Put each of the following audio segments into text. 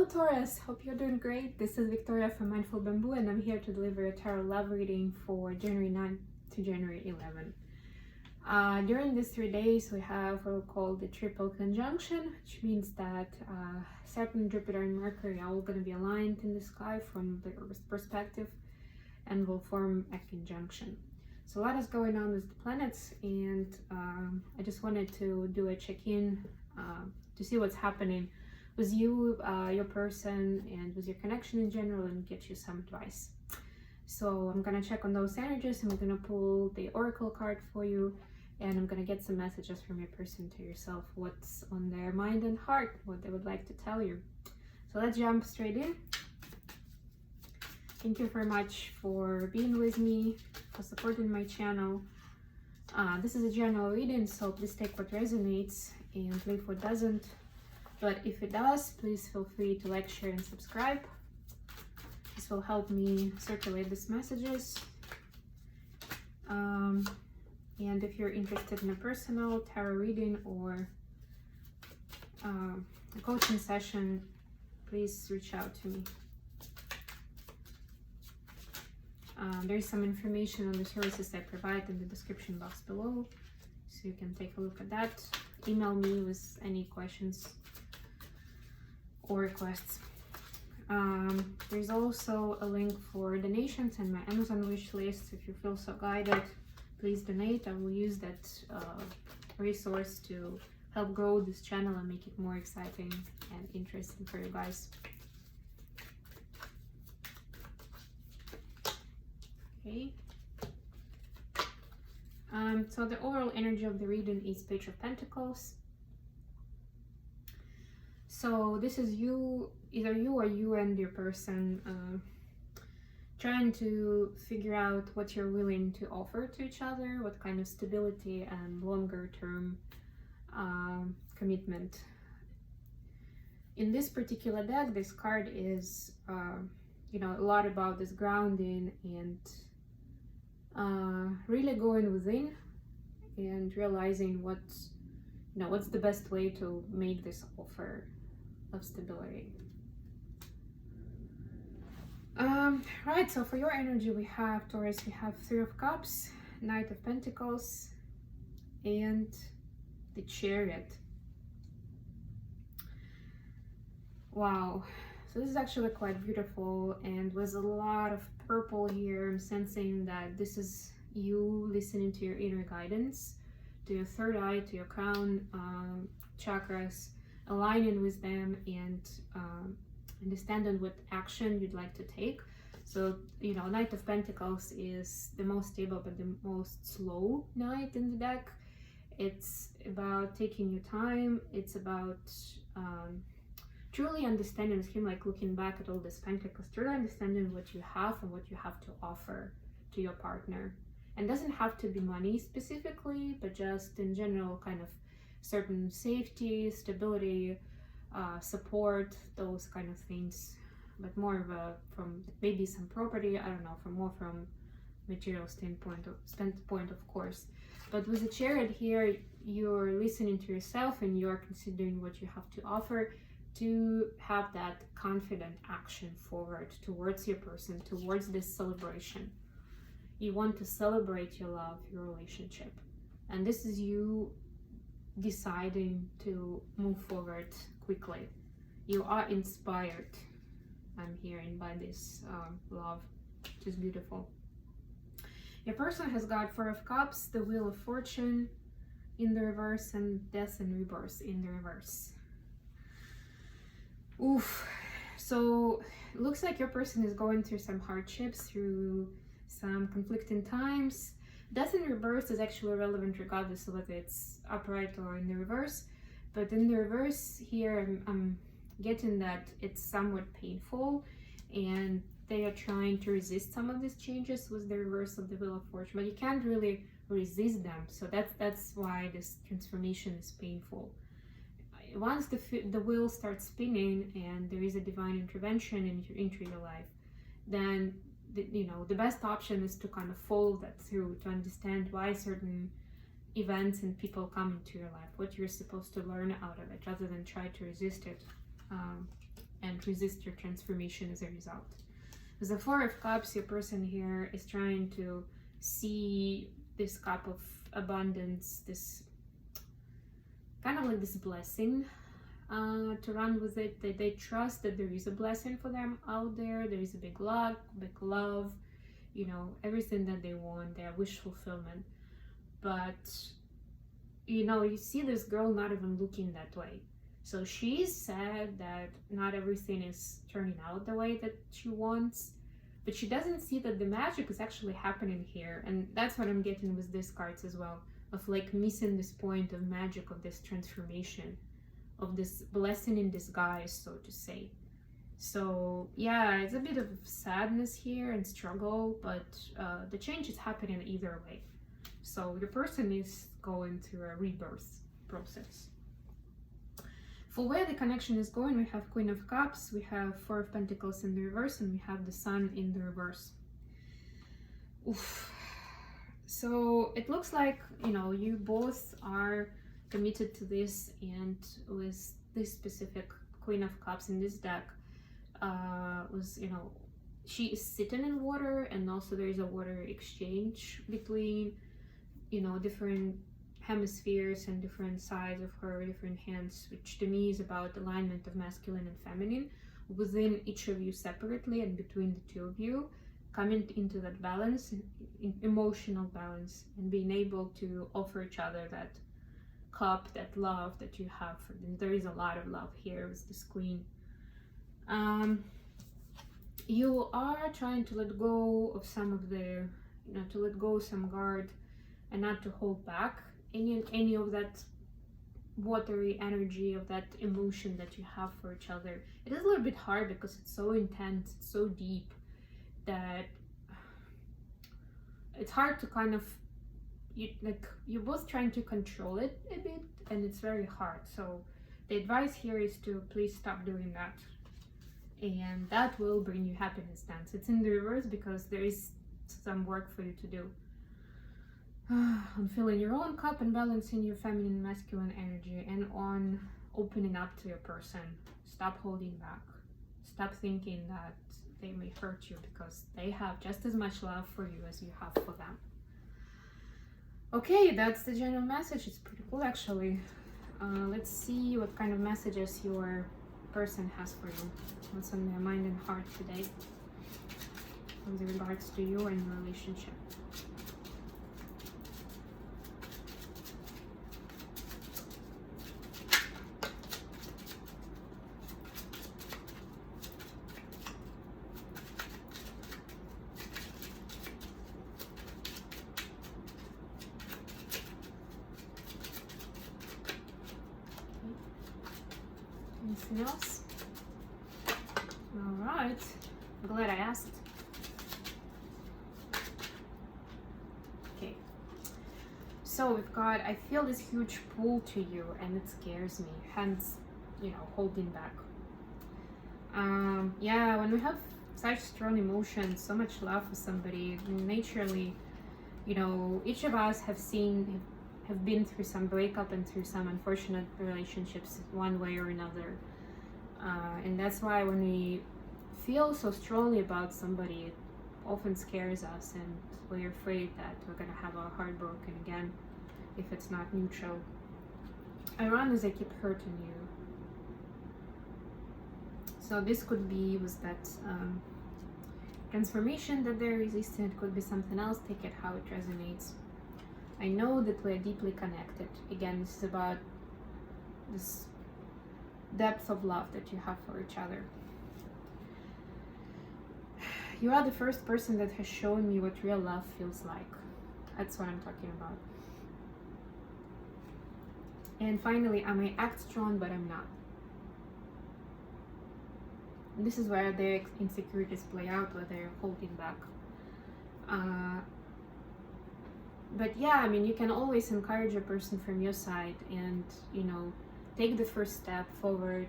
Taurus, hope you're doing great. This is Victoria from Mindful Bamboo, and I'm here to deliver a tarot love reading for January 9th to January 11th. During these 3 days, we have what we call the triple conjunction, which means that Saturn, Jupiter, and Mercury are all going to be aligned in the sky from the Earth's perspective and will form a conjunction. So a lot is going on with the planets, and I just wanted to do a check-in to see what's happening with you, your person, and with your connection in general, and get you some advice. So I'm gonna check on those energies, and we're gonna pull the oracle card for you, and I'm gonna get some messages from your person to yourself, what's on their mind and heart, what they would like to tell you. So let's jump straight in. Thank you very much for being with me, for supporting my channel. This is a general reading, so please take what resonates and leave what doesn't. But if it does, please feel free to like, share, and subscribe. This will help me circulate these messages. And if you're interested in a personal tarot reading or a coaching session, please reach out to me. There's some information on the services I provide in the description box below, so you can take a look at that. Email me with any questions or requests. There's also a link for donations and my Amazon wish list. If you feel so guided, please donate. I will use that resource to help grow this channel and make it more exciting and interesting for you guys. Okay. So the overall energy of the reading is Page of Pentacles. So this is you, either you or you and your person, trying to figure out what you're willing to offer to each other, what kind of stability and longer term commitment. In this particular deck, this card is, a lot about this grounding and really going within and realizing what's the best way to make this offer of stability. Right, so for your energy, we have Taurus, we have Three of Cups, Knight of Pentacles, and the Chariot. Wow, so this is actually quite beautiful, and with a lot of purple here, I'm sensing that this is you listening to your inner guidance, to your third eye, to your crown chakras, aligning with them, and understanding what action you'd like to take. So, Knight of Pentacles is the most stable but the most slow knight in the deck. It's about taking your time. It's about truly understanding with him, like looking back at all these pentacles, truly understanding what you have and what you have to offer to your partner. And doesn't have to be money specifically, but just in general, kind of certain safety, stability, support, those kind of things. But more of from maybe some property, I don't know, from material standpoint of course. But with the Chariot here, you're listening to yourself and you're considering what you have to offer to have that confident action forward towards your person, towards this celebration. You want to celebrate your love, your relationship. And this is you deciding to move forward quickly. You are inspired, I'm hearing, by this love, which is beautiful. Your person has got Four of Cups, the Wheel of Fortune in the reverse, and Death and Rebirth in the reverse. Oof. So it looks like your person is going through some hardships, through some conflicting times. Death in reverse is actually relevant regardless of whether it's upright or in the reverse. But in the reverse here, I'm getting that it's somewhat painful, and they are trying to resist some of these changes with the reverse of the Wheel of Fortune, but you can't really resist them. So that's why this transformation is painful. Once the wheel starts spinning and there is a divine intervention into your life, then the best option is to kind of follow that through, to understand why certain events and people come into your life, what you're supposed to learn out of it, rather than try to resist it and and resist your transformation as a result. With the Four of Cups, your person here is trying to see this cup of abundance, this kind of like this blessing, to run with it. They trust that there is a blessing for them out there. There is a big luck, big love, you know, everything that they want, their wish fulfillment. But, you know, you see this girl not even looking that way. So she's sad that not everything is turning out the way that she wants, but she doesn't see that the magic is actually happening here. And that's what I'm getting with these cards as well, of like missing this point of magic, of this transformation, of this blessing in disguise, so to say. So yeah, it's a bit of sadness here and struggle, but the change is happening either way. So your person is going through a rebirth process. For where the connection is going, we have Queen of Cups, we have Four of Pentacles in the reverse, and we have the Sun in the reverse. Oof. So it looks like, you know, you both are committed to this, and with this specific Queen of Cups in this deck, was, you know, she is sitting in water, and also there is a water exchange between, you know, different hemispheres and different sides of her, different hands, which to me is about alignment of masculine and feminine within each of you separately and between the two of you, coming into that balance, emotional balance, and being able to offer each other that cup, that love that you have for them. There is a lot of love here with this queen. You are trying to let go of some of the, you know, to let go some guard and not to hold back any of that watery energy, of that emotion that you have for each other. It is a little bit hard because it's so intense, it's so deep, that it's hard to kind of, you're both trying to control it a bit, and it's very hard. So the advice here is to please stop doing that, and that will bring you happiness. Dance. It's in the reverse because there is some work for you to do on filling your own cup and balancing your feminine and masculine energy, and on opening up to your person. Stop holding back. Stop thinking that they may hurt you, because they have just as much love for you as you have for them. Okay, that's the general message. It's pretty cool, actually. Let's see what kind of messages your person has for you. What's on their mind and heart today with regards to you and your relationship. Anything else? All right, I'm glad I asked. Okay, so we've got, I feel this huge pull to you, and it scares me, hence, you know, holding back. Yeah, when we have such strong emotions, so much love for somebody, naturally, you know, each of us have been through some breakup and through some unfortunate relationships one way or another. And that's why when we feel so strongly about somebody, it often scares us, and we're afraid that we're gonna have our heart broken again if it's not neutral. I run as I keep hurting you. So this could be with that transformation that they're resisting. It could be something else. Take it how it resonates. I know that we're deeply connected. Again, this is about this depth of love that you have for each other. You are the first person that has shown me what real love feels like. That's what I'm talking about. And finally, I may act strong, but I'm not. This is where their insecurities play out, where they're holding back. But yeah, I mean, you can always encourage a person from your side and, you know, take the first step forward.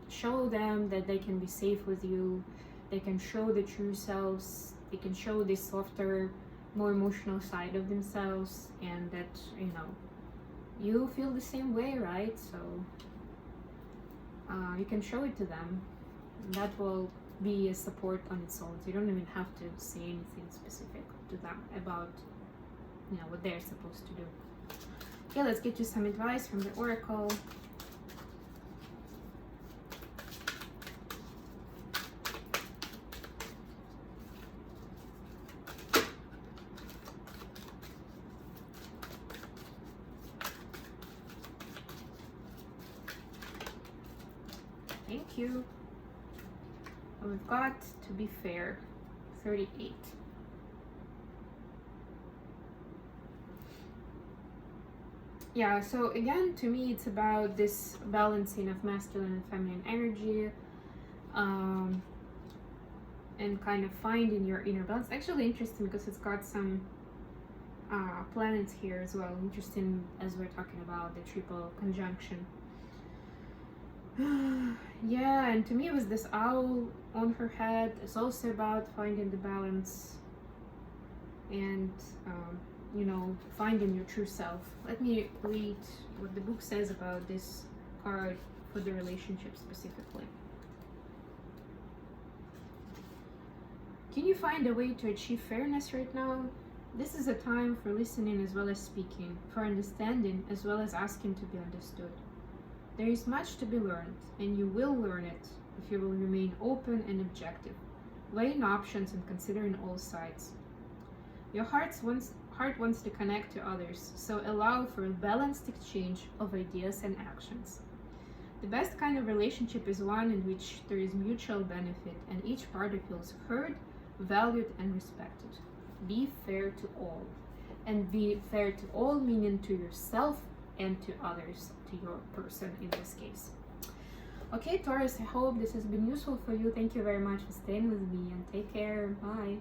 Show them that they can be safe with you. They can show the true selves. They can show the softer, more emotional side of themselves, and that, you know, you feel the same way, right? So you can show it to them. And that will be a support on its own. So you don't even have to say anything specific to them about, you know, what they're supposed to do. Okay, let's get you some advice from the oracle. Thank you. And we've got to be fair, 38. Yeah, so again, to me, it's about this balancing of masculine and feminine energy, and kind of finding your inner balance. Actually interesting because it's got some planets here as well. Interesting as we're talking about the triple conjunction. Yeah, and to me it was this owl on her head. It's also about finding the balance and you know, finding your true self. Let me read what the book says about this card for the relationship specifically. Can you find a way to achieve fairness right now? This is a time for listening as well as speaking, for understanding as well as asking to be understood. There is much to be learned, and you will learn it if you will remain open and objective, weighing options and considering all sides. Your heart wants to connect to others, so allow for a balanced exchange of ideas and actions. The best kind of relationship is one in which there is mutual benefit and each party feels heard, valued, and respected. Be fair to all. And be fair to all meaning to yourself and to others, to your person in this case. Okay, Taurus, I hope this has been useful for you. Thank you very much for staying with me and take care. Bye.